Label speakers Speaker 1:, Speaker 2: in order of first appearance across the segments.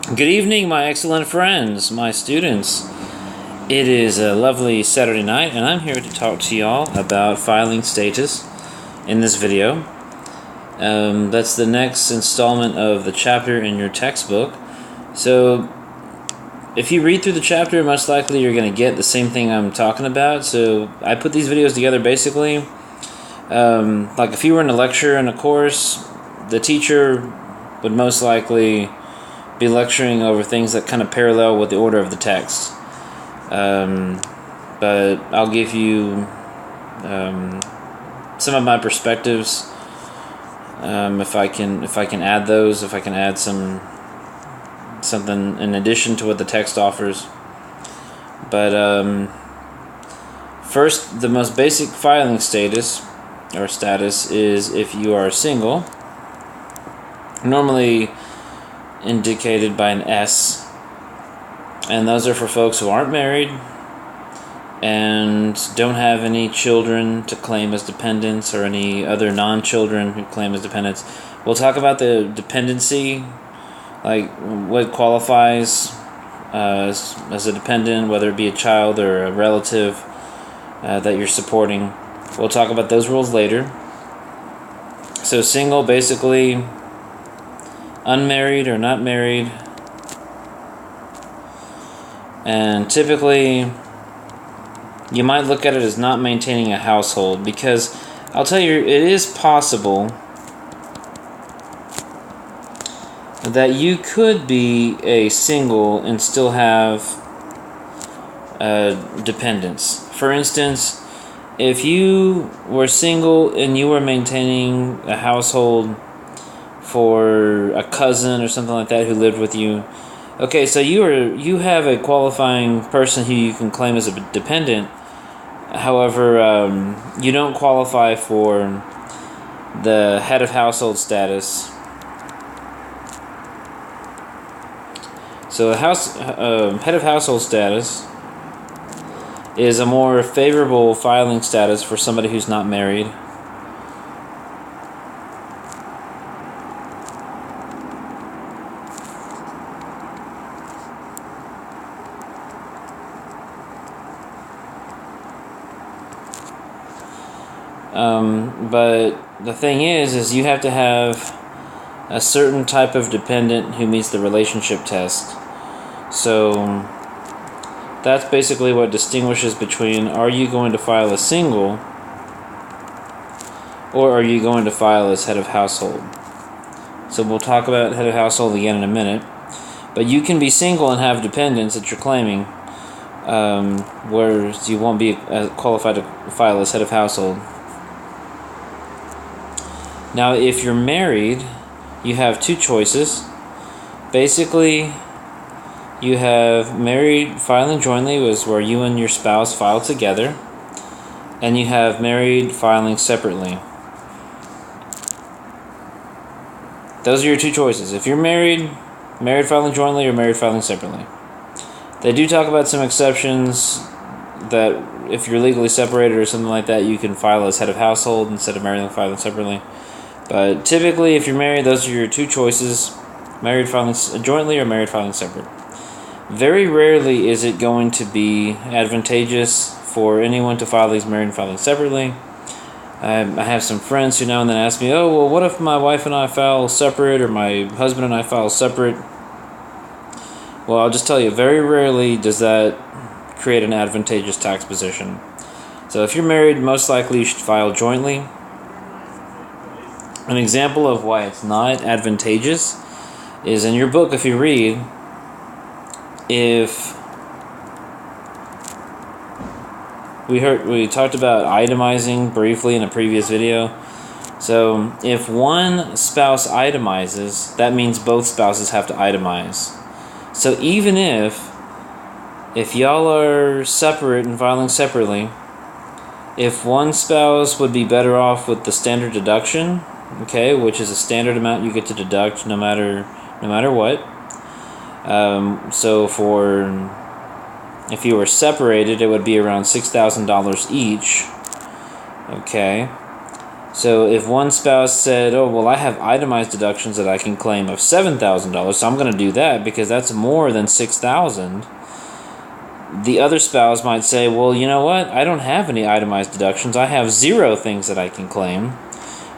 Speaker 1: Good evening, my excellent friends, my students. It is a lovely Saturday night, and I'm here to talk to y'all about filing status in this video. That's the next installment of the chapter in your textbook. So, if you read through the chapter, most likely you're going to get the same thing I'm talking about. So, I put these videos together basically like if you were in a lecture in a course, the teacher would most likely be lecturing over things that kind of parallel with the order of the text. But I'll give you some of my perspectives if I can add those, if I can add something in addition to what the text offers. But first, the most basic filing status is if you are single, normally indicated by an S, and those are for folks who aren't married and don't have any children to claim as dependents or any other non-children who claim as dependents. We'll talk about the dependency, like what qualifies as a dependent, whether it be a child or a relative that you're supporting. We'll talk about those rules later. So single, basically unmarried or not married, and typically you might look at it as not maintaining a household, because I'll tell you, it is possible that you could be a single and still have dependents. For instance, if you were single and you were maintaining a household for a cousin or something like that who lived with you, okay, so you have a qualifying person who you can claim as a dependent. However, you don't qualify for the head of household status. So head of household status is a more favorable filing status for somebody who's not married. But the thing is you have to have a certain type of dependent who meets the relationship test. So that's basically what distinguishes between, are you going to file as single or are you going to file as head of household? So we'll talk about head of household again in a minute. But you can be single and have dependents that you're claiming, whereas you won't be qualified to file as head of household. Now, if you're married, you have two choices. Basically, you have married filing jointly, was where you and your spouse file together, and you have married filing separately. Those are your two choices. If you're married filing jointly or married filing separately. They do talk about some exceptions, that if you're legally separated or something like that, you can file as head of household instead of married filing separately. But typically, if you're married, those are your two choices: married filing jointly or married filing separate. Very rarely is it going to be advantageous for anyone to file these married filing separately. I have some friends who now and then ask me, oh, well, what if my wife and I file separate, or my husband and I file separate? Well, I'll just tell you, very rarely does that create an advantageous tax position. So if you're married, most likely you should file jointly. An example of why it's not advantageous is in your book. If you read, if we talked about itemizing briefly in a previous video. So if one spouse itemizes, that means both spouses have to itemize. So even if y'all are separate and filing separately, if one spouse would be better off with the standard deduction, okay, which is a standard amount you get to deduct no matter what. So if you were separated, it would be around $6,000 each. Okay. So if one spouse said, oh, well, I have itemized deductions that I can claim of $7,000, so I'm going to do that because that's more than $6,000. The other spouse might say, well, you know what? I don't have any itemized deductions. I have 0 things that I can claim.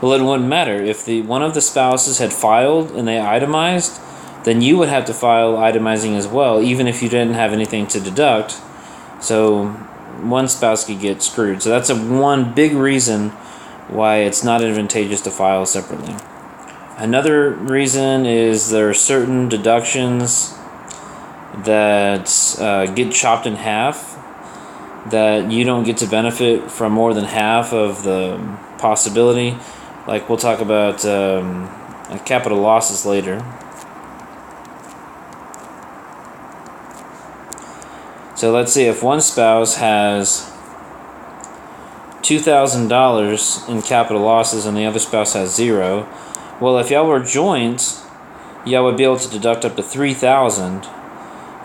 Speaker 1: Well, it wouldn't matter. If one of the spouses had filed and they itemized, then you would have to file itemizing as well, even if you didn't have anything to deduct. So one spouse could get screwed. So that's one big reason why it's not advantageous to file separately. Another reason is there are certain deductions that get chopped in half, that you don't get to benefit from more than half of the possibility. Like we'll talk about capital losses later. So let's see, if one spouse has $2,000 in capital losses and the other spouse has 0, well, if y'all were joint, y'all would be able to deduct up to $3,000.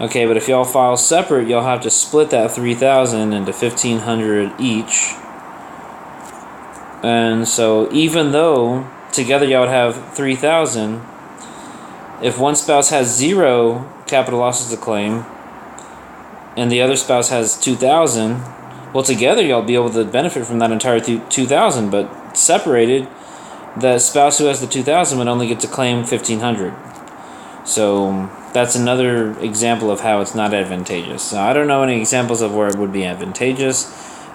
Speaker 1: Okay, but if y'all file separate, y'all have to split that $3,000 into $1,500 each. And so even though together y'all would have $3,000, if one spouse has 0 capital losses to claim and the other spouse has $2,000, well, together y'all be able to benefit from that entire $2,000, but separated, the spouse who has the $2,000 would only get to claim $1,500. So that's another example of how it's not advantageous. So I don't know any examples of where it would be advantageous.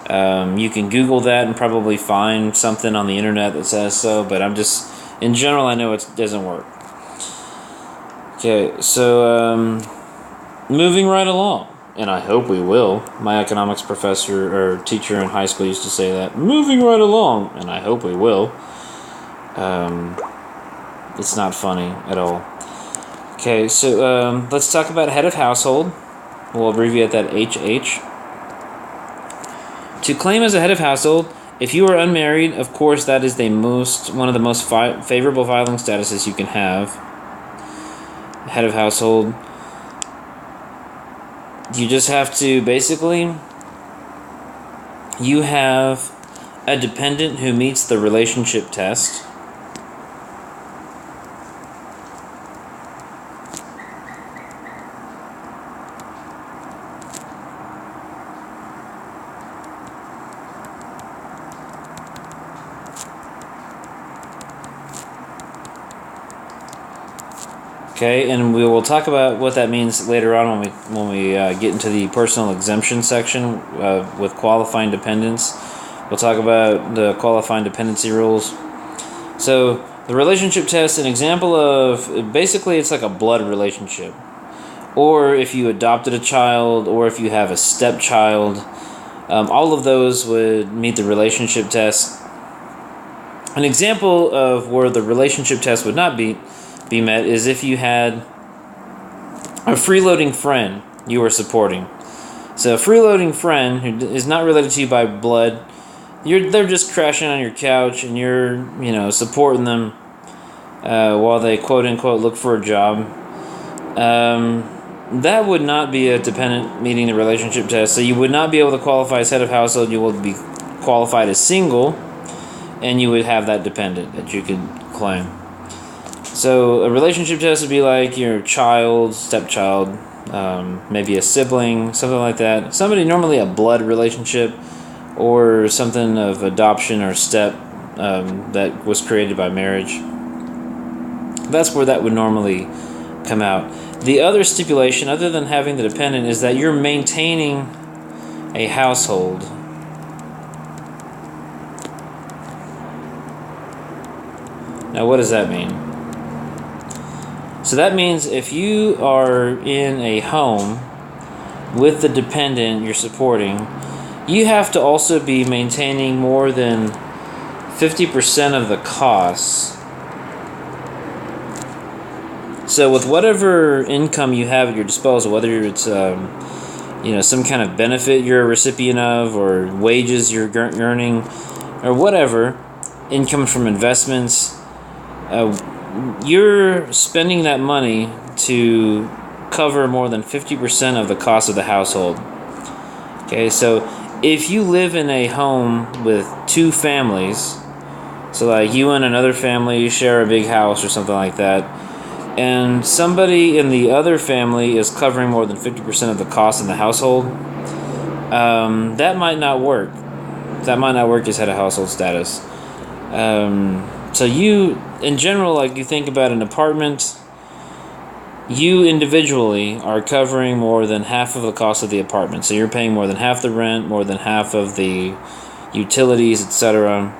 Speaker 1: You can Google that and probably find something on the internet that says so, but in general, I know it doesn't work. Okay, so moving right along, and I hope we will. My economics professor or teacher in high school used to say that, moving right along, and I hope we will. It's not funny at all. Okay, so let's talk about head of household. We'll abbreviate that HH. To claim as a head of household, if you are unmarried, of course, that is one of the most favorable filing statuses you can have. Head of household. You just have to, basically, you have a dependent who meets the relationship test. Okay, and we will talk about what that means later on when we get into the personal exemption section with qualifying dependents. We'll talk about the qualifying dependency rules. So the relationship test, an example of, basically it's like a blood relationship. Or if you adopted a child, or if you have a stepchild, all of those would meet the relationship test. An example of where the relationship test would not be met is if you had a freeloading friend you were supporting. So a freeloading friend who is not related to you by blood, they're just crashing on your couch and you're supporting them while they quote unquote look for a job. That would not be a dependent meeting the relationship test. So you would not be able to qualify as head of household. You would be qualified as single, and you would have that dependent that you could claim. So a relationship test would be like your child, stepchild, maybe a sibling, something like that. Somebody, normally a blood relationship, or something of adoption or step that was created by marriage. That's where that would normally come out. The other stipulation, other than having the dependent, is that you're maintaining a household. Now, what does that mean? So that means if you are in a home with the dependent you're supporting, you have to also be maintaining more than 50% of the costs. So with whatever income you have at your disposal, whether it's some kind of benefit you're a recipient of, or wages you're earning, or whatever, income from investments, you're spending that money to cover more than 50% of the cost of the household. Okay, so if you live in a home with 2 families, So like you and another family share a big house or something like that, and somebody in the other family is covering more than 50% of the cost in the household, that might not work. That might not work as head of household status. So you, in general, like you think about an apartment, you individually are covering more than half of the cost of the apartment. So you're paying more than half the rent, more than half of the utilities, etc.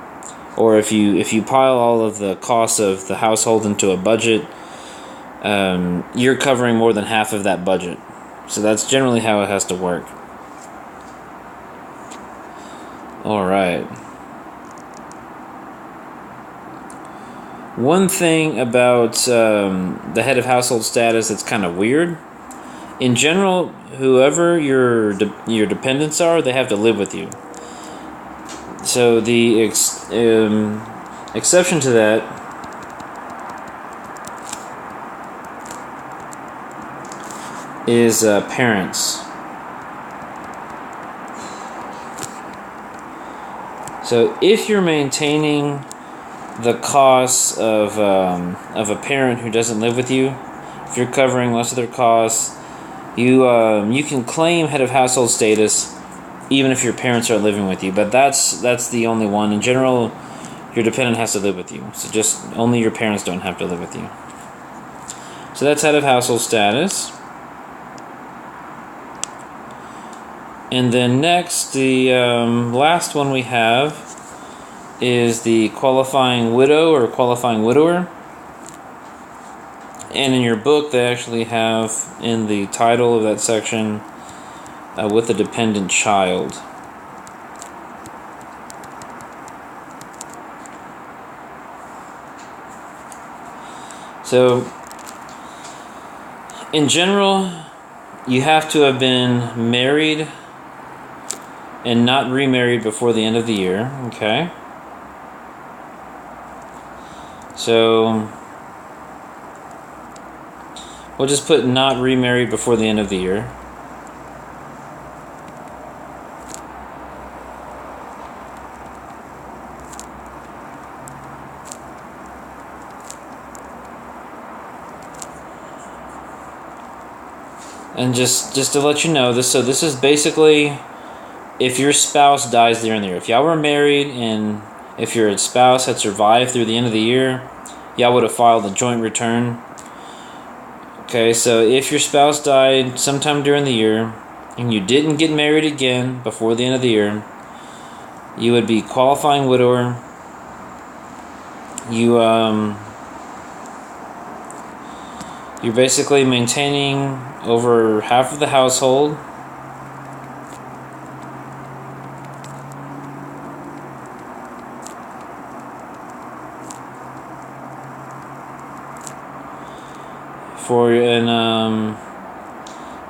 Speaker 1: Or if you pile all of the costs of the household into a budget, you're covering more than half of that budget. So that's generally how it has to work. All right. One thing about the head of household status that's kind of weird. In general, whoever your dependents are, they have to live with you. So the exception to that is parents. So if you're maintaining the costs of a parent who doesn't live with you, if you're covering most of their costs, you can claim head of household status even if your parents aren't living with you. But that's the only one. In general, your dependent has to live with you. So just only your parents don't have to live with you. So that's head of household status. And then next, the last one we have is the qualifying widow or qualifying widower. And in your book, they actually have in the title of that section, with a dependent child. So, in general, you have to have been married and not remarried before the end of the year, okay? So, we'll just put not remarried before the end of the year. And just to let you know, this is basically if your spouse dies during the year. If y'all were married and if your spouse had survived through the end of the year, y'all would have filed a joint return. Okay, so if your spouse died sometime during the year and you didn't get married again before the end of the year, you would be qualifying widower. You're basically maintaining over half of the household.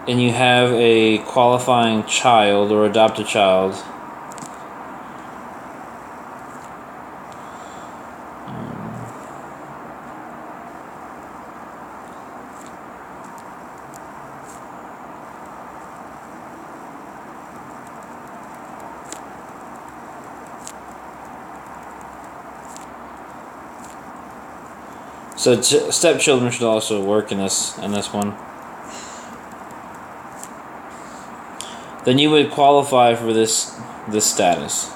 Speaker 1: And you have a qualifying child or adopted child. So stepchildren should also work in this one. Then you would qualify for this status.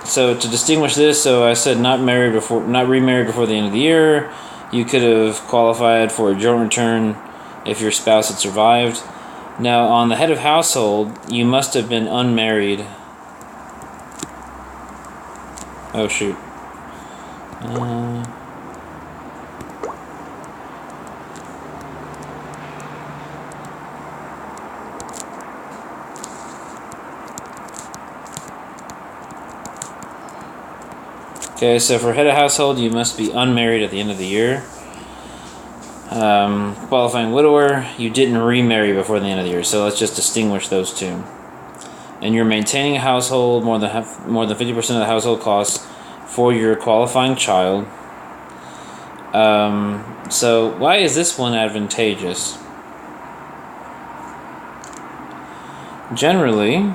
Speaker 1: So to distinguish this, so I said not remarried before the end of the year. You could have qualified for a joint return if your spouse had survived. Now on the head of household, you must have been unmarried. Oh shoot. Okay, so for head of household, you must be unmarried at the end of the year. Qualifying widower, you didn't remarry before the end of the year. So let's just distinguish those two. And you're maintaining a household more than 50% of the household costs for your qualifying child. So why is this one advantageous? Generally,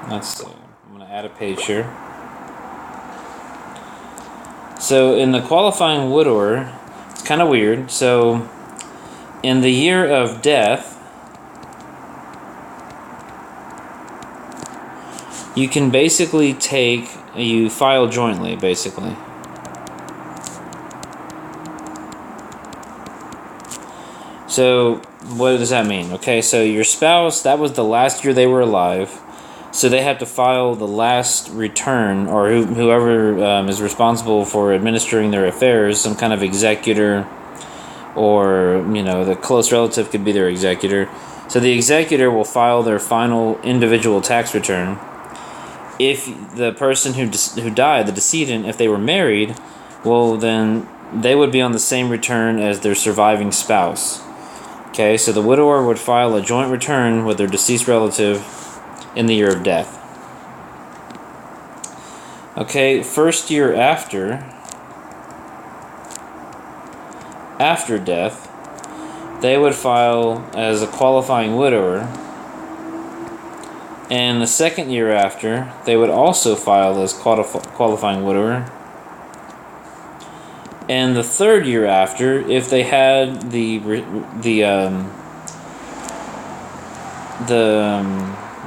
Speaker 1: let's see. I'm going to add a page here. So in the qualifying widower, it's kind of weird. So in the year of death, you can basically you file jointly, basically. So what does that mean? Okay, so your spouse, that was the last year they were alive. So they have to file the last return, or whoever is responsible for administering their affairs, some kind of executor, or the close relative could be their executor. So the executor will file their final individual tax return. If the person who died, the decedent, if they were married, well then they would be on the same return as their surviving spouse. Okay, so the widower would file a joint return with their deceased relative in the year of death. Okay, first year after death, they would file as a qualifying widower. And the second year after, they would also file as qualifying widower. And the third year after, if they had the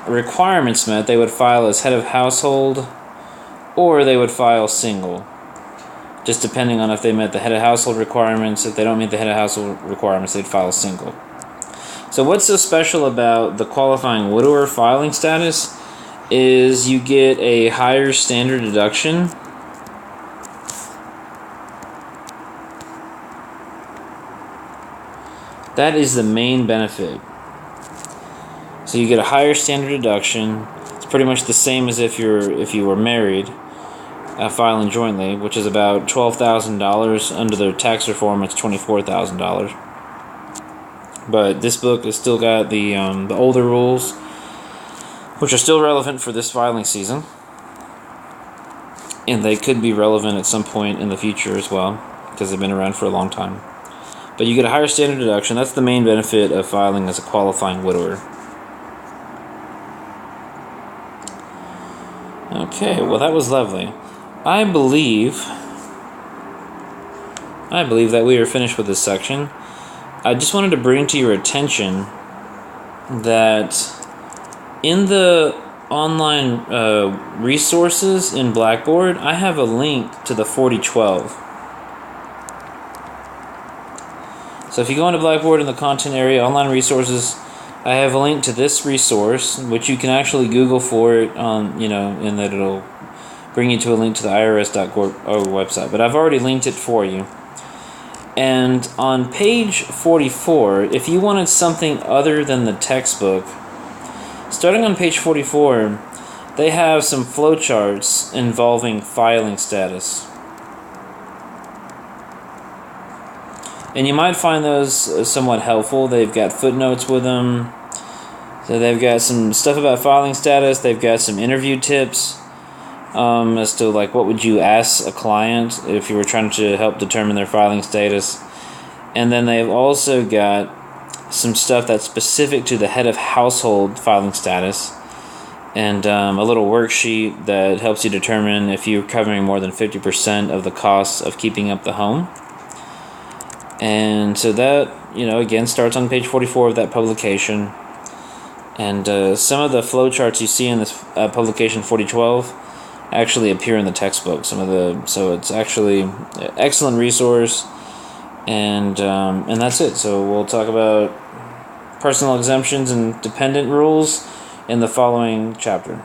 Speaker 1: requirements met, they would file as head of household, or they would file single, just depending on if they met the head of household requirements. If they don't meet the head of household requirements, they'd file single. So what's so special about the qualifying widower filing status is you get a higher standard deduction. That is the main benefit. So you get a higher standard deduction. It's pretty much the same as if you were married, filing jointly, which is about $12,000. Under their tax reform, it's $24,000. But this book has still got the older rules, which are still relevant for this filing season, and they could be relevant at some point in the future as well, because they've been around for a long time. But you get a higher standard deduction. That's the main benefit of filing as a qualifying widower. Okay, well that was lovely. I believe that we are finished with this section. I just wanted to bring to your attention that in the online resources in Blackboard, I have a link to the 4012. So if you go into Blackboard in the content area, online resources, I have a link to this resource, which you can actually Google for it on, and that it'll bring you to a link to the irs.gov website. But I've already linked it for you. And on page 44, if you wanted something other than the textbook, starting on page 44, they have some flowcharts involving filing status. And you might find those somewhat helpful. They've got footnotes with them. So they've got some stuff about filing status. They've got some interview tips as to what would you ask a client if you were trying to help determine their filing status. And then they've also got some stuff that's specific to the head of household filing status, and a little worksheet that helps you determine if you're covering more than 50% of the costs of keeping up the home. And so that, again, starts on page 44 of that publication. And some of the flowcharts you see in this publication 4012 actually appear in the textbook. So it's actually an excellent resource, and that's it. So we'll talk about personal exemptions and dependent rules in the following chapter.